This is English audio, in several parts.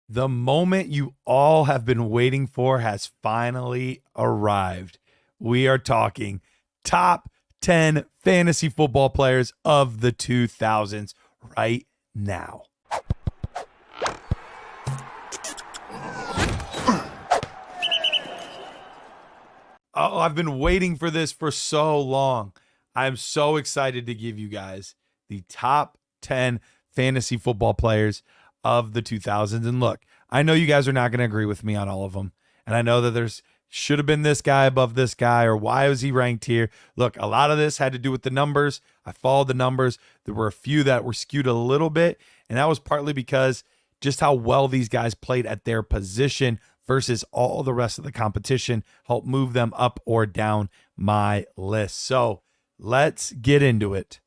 The moment you all have been waiting for has finally arrived. We are talking top 10 fantasy football players of the 2000s right now. Oh, I've been waiting for this for so long. I'm so excited to give you guys the top 10 fantasy football players of the 2000s. And look, I know you guys are not going to agree with me on all of them. And I know that there's should have been this guy above this guy, or why was he ranked here? Look, a lot of this had to do with the numbers. I followed the numbers. There were a few that were skewed a little bit, and that was partly because just how well these guys played at their position versus all the rest of the competition helped move them up or down my list. So let's get into it.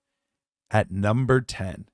At number 10,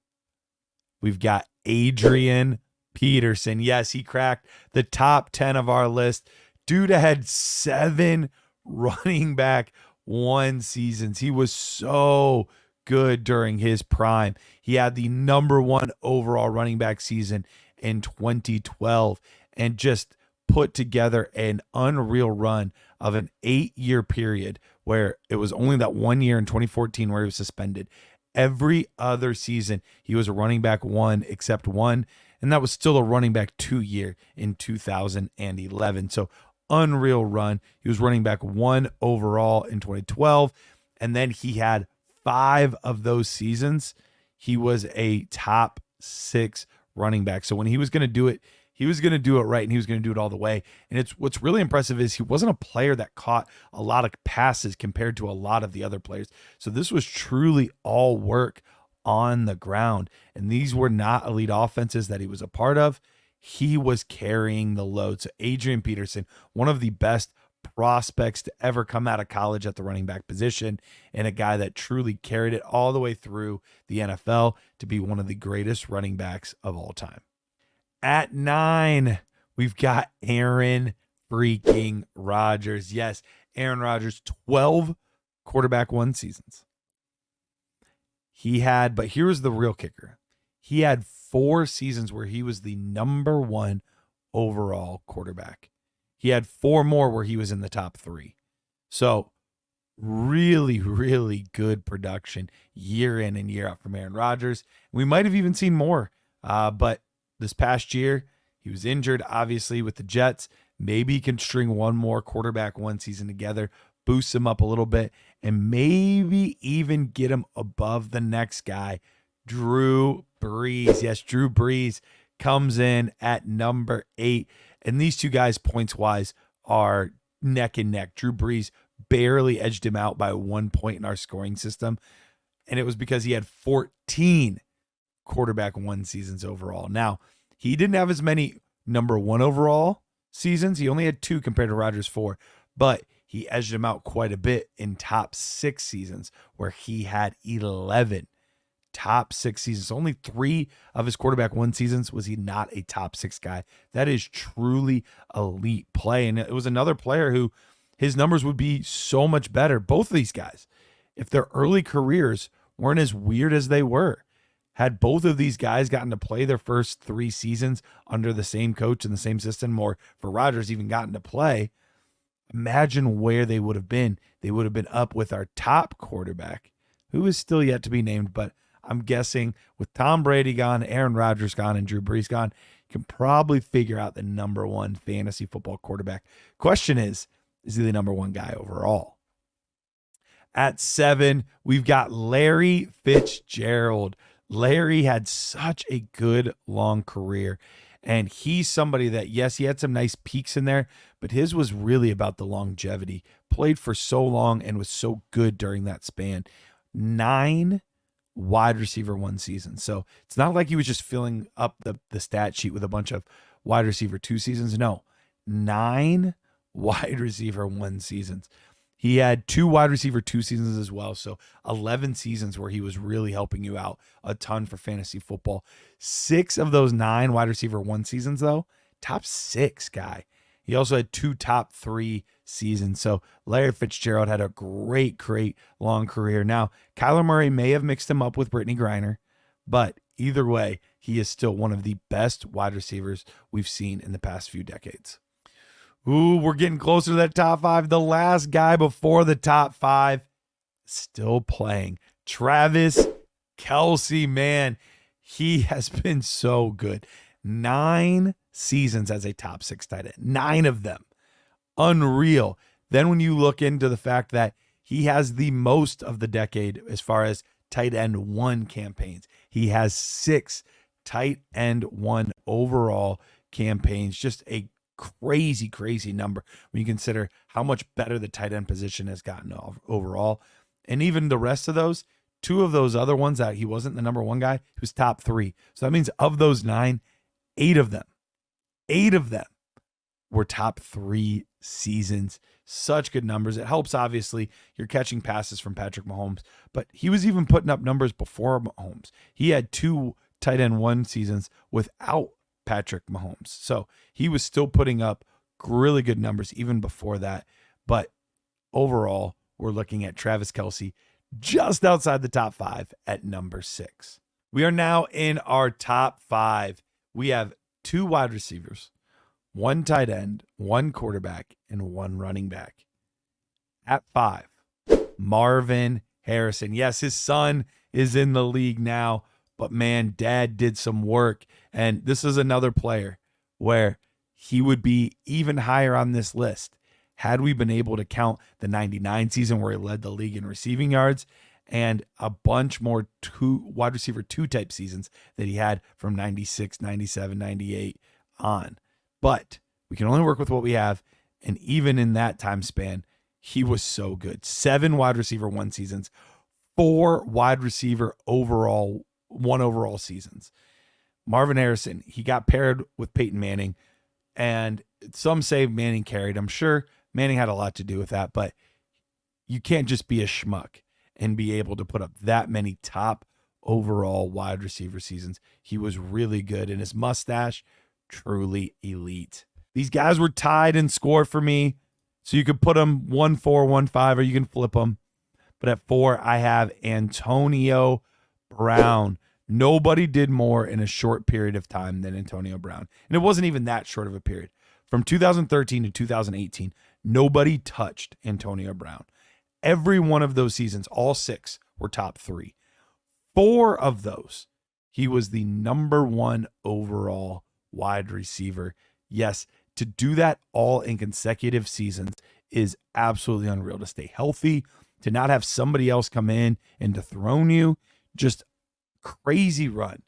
we've got Adrian Peterson. Yes, he cracked the top 10 of our list. Dude had 7 running back one seasons. He was so good during his prime. He had the number 1 overall running back season in 2012 and just put together an unreal run of an 8-year period where it was only that 1 year in 2014 where he was suspended. Every other season, he was a running back 1 except one, and that was still a running back 2 year in 2011. So unreal run. He was running back 1 overall in 2012, and then he had 5 of those seasons. He was a top 6 running back. So when he was going to do it, he was going to do it right, and he was going to do it all the way. And it's what's really impressive is he wasn't a player that caught a lot of passes compared to a lot of the other players. So this was truly all work on the ground. And these were not elite offenses that he was a part of. He was carrying the load. So Adrian Peterson, one of the best prospects to ever come out of college at the running back position, and a guy that truly carried it all the way through the NFL to be one of the greatest running backs of all time. At 9, we've got Aaron freaking Rodgers. Yes, Aaron Rodgers, 12 quarterback 1 seasons. But here's the real kicker. He had 4 seasons where he was the number 1 overall quarterback. He had 4 more where he was in the top 3. So really, really good production year in and year out from Aaron Rodgers. We might have even seen more, but this past year, he was injured, obviously, with the Jets. Maybe he can string one more quarterback 1 season together, boost him up a little bit, and maybe even get him above the next guy, Drew Brees. Yes, Drew Brees comes in at number 8. And these two guys, points-wise, are neck and neck. Drew Brees barely edged him out by 1 point in our scoring system, and it was because he had 14 quarterback 1 seasons overall. Now, he didn't have as many number 1 overall seasons. He only had 2 compared to Rodgers' 4, but he edged him out quite a bit in top 6 seasons where he had 11 top 6 seasons. Only 3 of his quarterback 1 seasons was he not a top 6 guy. That is truly elite play. And it was another player who his numbers would be so much better. Both of these guys, if their early careers weren't as weird as they were. Had both of these guys gotten to play their first 3 seasons under the same coach in the same system, or for Rodgers even gotten to play, imagine where they would have been. They would have been up with our top quarterback, who is still yet to be named, but I'm guessing with Tom Brady gone, Aaron Rodgers gone, and Drew Brees gone, you can probably figure out the number 1 fantasy football quarterback. Question is he the number 1 guy overall? At 7, we've got Larry Fitzgerald. Larry had such a good long career, and he's somebody that, yes, he had some nice peaks in there, but his was really about the longevity. Played for so long and was so good during that span. 9 wide receiver 1 season. So it's not like he was just filling up the stat sheet with a bunch of wide receiver 2 seasons. No, 9 wide receiver 1 seasons. He had 2 wide receiver 2 seasons as well. So 11 seasons where he was really helping you out a ton for fantasy football. 6 of those 9 wide receiver 1 seasons, though, top 6 guy. He also had 2 top 3 seasons. So Larry Fitzgerald had a great, great long career. Now, Kyler Murray may have mixed him up with Brittany Griner, but either way, he is still one of the best wide receivers we've seen in the past few decades. Ooh, we're getting closer to that top 5. The last guy before the top 5 still playing. Travis Kelce, man, he has been so good. 9 seasons as a top 6 tight end. 9 of them. Unreal. Then when you look into the fact that he has the most of the decade as far as tight end 1 campaigns. He has 6 tight end 1 overall campaigns. Just a crazy, crazy number when you consider how much better the tight end position has gotten overall. And even the rest of those, 2 of those other ones that he wasn't the number 1 guy, he was top 3. So that means of those 9, 8 of them were top 3 seasons. Such good numbers. It helps, obviously, you're catching passes from Patrick Mahomes, but he was even putting up numbers before Mahomes. He had 2 tight end 1 seasons without Patrick Mahomes. So he was still putting up really good numbers even before that. But overall, we're looking at Travis Kelce just outside the top 5 at number 6. We are now in our top 5. We have 2 wide receivers, 1 tight end, 1 quarterback, and 1 running back. At 5, Marvin Harrison. Yes, his son is in the league now, but man, dad did some work. And this is another player where he would be even higher on this list had we been able to count the 99 season where he led the league in receiving yards and a bunch more wide receiver 2 type seasons that he had from 96, 97, 98 on. But we can only work with what we have. And even in that time span, he was so good. 7 wide receiver 1 seasons, 4 wide receiver overall 1 overall seasons. Marvin Harrison, he got paired with Peyton Manning, and some say Manning carried. I'm sure Manning had a lot to do with that, but you can't just be a schmuck and be able to put up that many top overall wide receiver seasons. He was really good, and his mustache, truly elite. These guys were tied in score for me, so you could put them 1-4, 1-5, or you can flip them. But at 4, I have Antonio Brown. Nobody did more in a short period of time than Antonio Brown. And it wasn't even that short of a period. From 2013 to 2018, nobody touched Antonio Brown. Every one of those seasons, all 6 were top 3. 4 of those, he was the number 1 overall wide receiver. Yes, to do that all in consecutive seasons is absolutely unreal. To stay healthy, to not have somebody else come in and dethrone you, just crazy run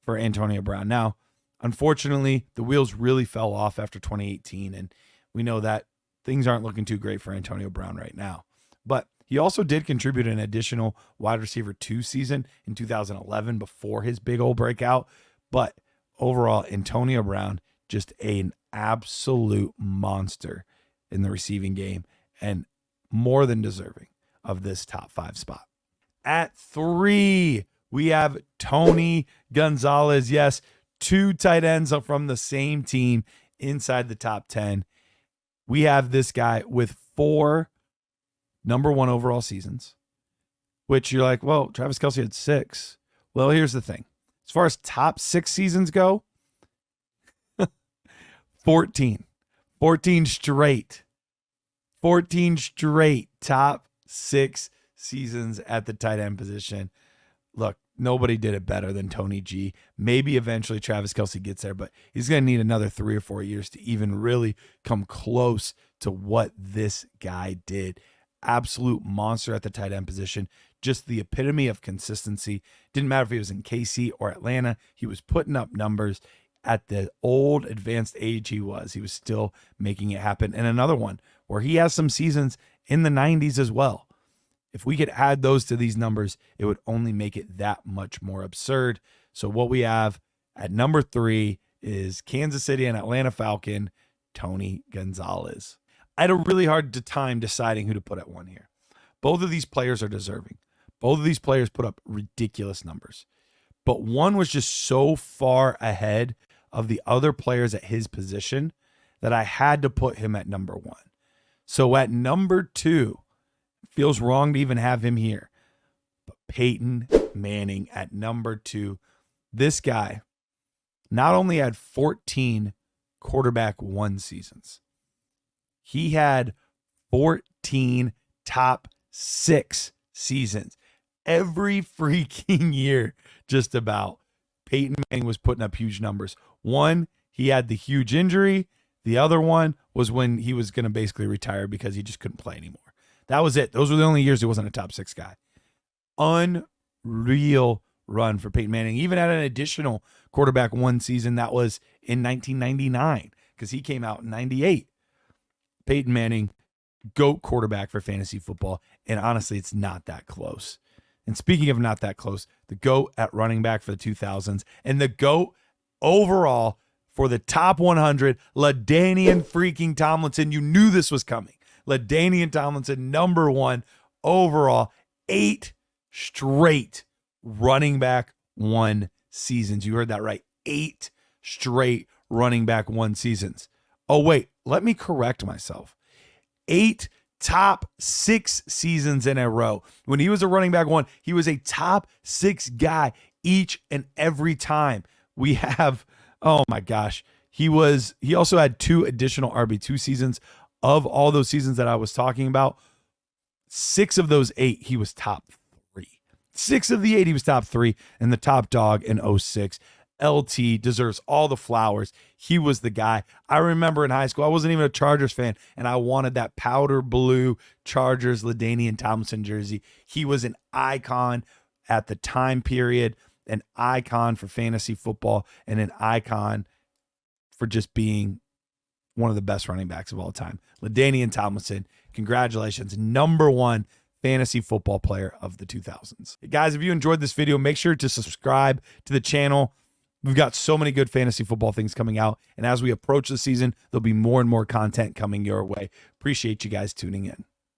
for Antonio Brown. Now, unfortunately, the wheels really fell off after 2018, and we know that things aren't looking too great for Antonio Brown right now. But he also did contribute an additional wide receiver 2 season in 2011 before his big old breakout. But overall, Antonio Brown, just an absolute monster in the receiving game and more than deserving of this top 5 spot. At 3, we have Tony Gonzalez. Yes, 2 tight ends from the same team inside the top 10. We have this guy with 4 number 1 overall seasons, which you're like, well, Travis Kelce had 6. Well, here's the thing. As far as top 6 seasons go, 14 straight. 14 straight top 6 seasons at the tight end position. Look, nobody did it better than Tony G. Maybe eventually Travis Kelce gets there, but he's going to need another 3 or 4 years to even really come close to what this guy did. Absolute monster at the tight end position. Just the epitome of consistency. Didn't matter if he was in KC or Atlanta. He was putting up numbers. At the old advanced age he was still making it happen. And another one where he has some seasons in the 90s as well. If we could add those to these numbers, it would only make it that much more absurd. So what we have at number 3 is Kansas City and Atlanta Falcon, Tony Gonzalez. I had a really hard time deciding who to put at 1 here. Both of these players are deserving. Both of these players put up ridiculous numbers. But one was just so far ahead of the other players at his position that I had to put him at number 1. So at number 2, feels wrong to even have him here. But Peyton Manning at number 2. This guy not only had 14 quarterback one seasons, he had 14 top 6 seasons. Every freaking year, just about, Peyton Manning was putting up huge numbers. One, he had the huge injury. The other one was when he was going to basically retire because he just couldn't play anymore. That was it. Those were the only years he wasn't a top 6 guy. Unreal run for Peyton Manning. Even had an additional quarterback one season that was in 1999 because he came out in 98. Peyton Manning, GOAT quarterback for fantasy football. And honestly, it's not that close. And speaking of not that close, the GOAT at running back for the 2000s and the GOAT overall for the top 100, LaDainian freaking Tomlinson. You knew this was coming. LaDainian Tomlinson, number 1 overall, 8 straight running back one seasons. You heard that right. 8 straight running back one seasons. Oh, wait, let me correct myself. 8 top 6 seasons in a row. When he was a running back one, he was a top 6 guy each and every time. We have, oh my gosh, he also had 2 additional RB2 seasons. Of all those seasons that I was talking about, 6 of those 8, he was top 3. 6 of the 8, he was top 3 and the top dog in 06. LT deserves all the flowers. He was the guy. I remember in high school, I wasn't even a Chargers fan, and I wanted that powder blue Chargers LaDainian Tomlinson jersey. He was an icon at the time period, an icon for fantasy football, and an icon for just being one of the best running backs of all time. LaDainian Tomlinson, congratulations. Number 1 fantasy football player of the 2000s. Hey guys, if you enjoyed this video, make sure to subscribe to the channel. We've got so many good fantasy football things coming out. And as we approach the season, there'll be more and more content coming your way. Appreciate you guys tuning in.